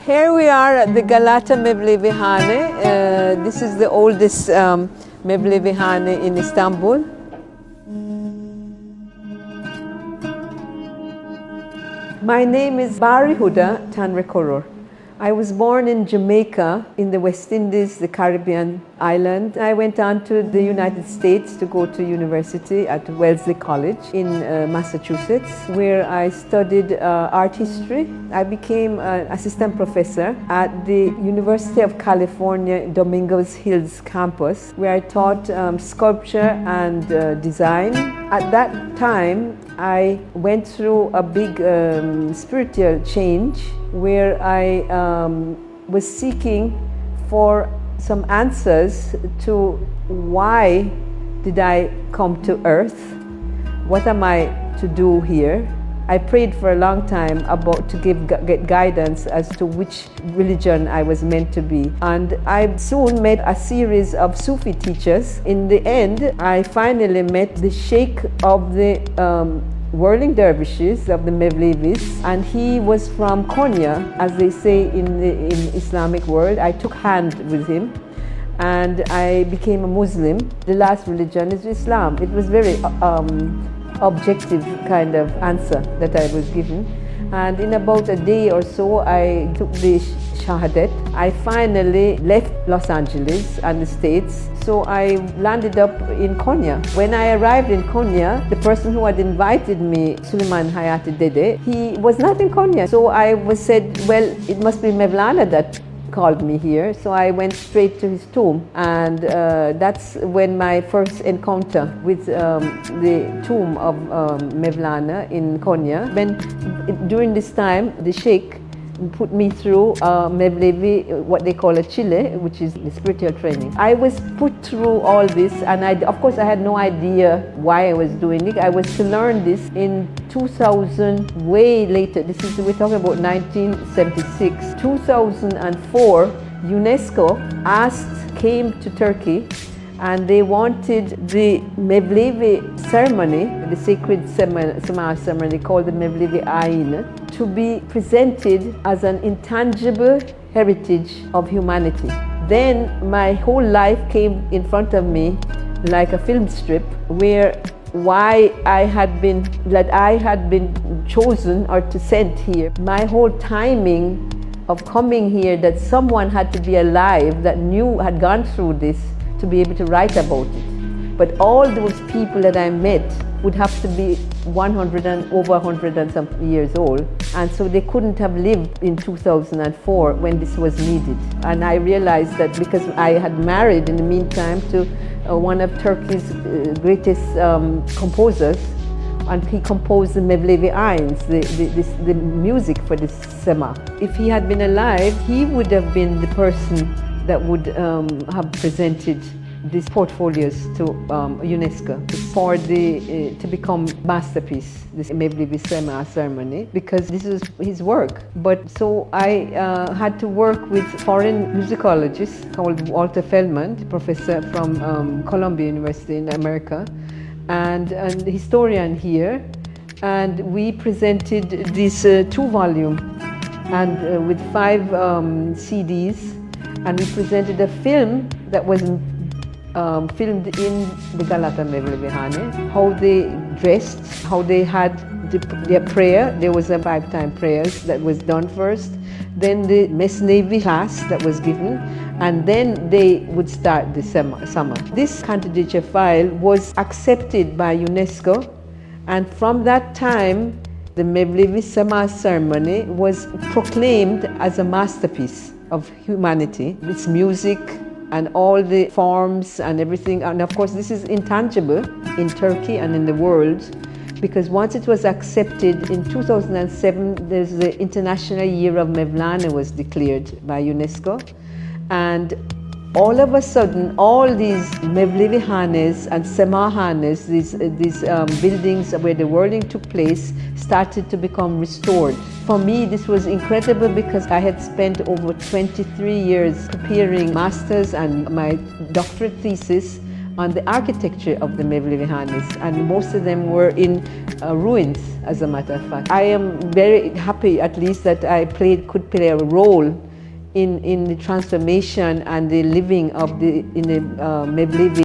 Here we are at the Galata Mevlevi Hane. This is the oldest Mevlevi Hane in Istanbul. My name is Barihuda Tanrikorur. I was born in Jamaica in the West Indies, the Caribbean island. I went on to the United States to go to university at Wellesley College in Massachusetts, where I studied art history. I became an assistant professor at the University of California Domingos Hills campus, where I taught sculpture and design. At that time, I went through a big spiritual change where I was seeking for some answers to why did I come to earth? What am I to do here? I prayed for a long time about to get guidance as to which religion I was meant to be. And I soon met a series of Sufi teachers. In the end, I finally met the Sheikh of the whirling dervishes of the Mevlevis, and he was from Konya, as they say in the Islamic world. I took hand with him and I became a Muslim. The last religion is Islam. It was very objective kind of answer that I was given. And in about a day or so, I took the Shahadat. I finally left Los Angeles and the States, so I landed up in Konya. When I arrived in Konya, the person who had invited me, Suleiman Hayati Dede, he was not in Konya. So I was said, well, it must be Mevlana that called me here. So I went straight to his tomb, and that's when my first encounter with the tomb of Mevlana in Konya. During this time, the Sheikh put me through Mevlevi, what they call a Chile, which is the spiritual training. I was put through all this, and of course I had no idea why I was doing it. I was to learn this in 2000, way later. We're talking about 1976. 2004, UNESCO came to Turkey, and they wanted the Mevlevi ceremony, the sacred Sema ceremony called the Mevlevi Ayin, to be presented as an intangible heritage of humanity. Then my whole life came in front of me like a film strip, where why I had been chosen or to sent here. My whole timing of coming here, that someone had to be alive that had gone through this to be able to write about it. But all those people that I met would have to be 100 and over 100 and some years old, and so they couldn't have lived in 2004 when this was needed. And I realized that because I had married in the meantime to one of Turkey's greatest composers, and he composed the Mevlevi Ayins, the music for this Sema. If he had been alive, he would have been the person that would have presented these portfolios to UNESCO for to become masterpiece, this Mevlevi Sema Ceremony, because this is his work. But so I had to work with foreign musicologist called Walter Feldman, professor from Columbia University in America, and a historian here, and we presented this 2-volume and with 5 CDs, and we presented a film that was filmed in the Galata Mevlevi Hane, how they dressed, how they had their prayer. There was a 5-time prayers that was done first, then the Mesnevi class that was given, and then they would start the summer. This candidature file was accepted by UNESCO, and from that time, the Mevlevi Sema Ceremony was proclaimed as a masterpiece of humanity. Its music and all the forms and everything, and of course this is intangible in Turkey and in the world, because once it was accepted in 2007, there's the International Year of Mevlana was declared by UNESCO, and all of a sudden, all these Mevlevi Hanes and Sema Hanes, these buildings where the whirling took place, started to become restored. For me, this was incredible because I had spent over 23 years preparing master's and my doctorate thesis on the architecture of the Mevlevi Hanis, and most of them were in ruins, as a matter of fact. I am very happy, at least, that I could play a role in the transformation and the living of in the Mevlevi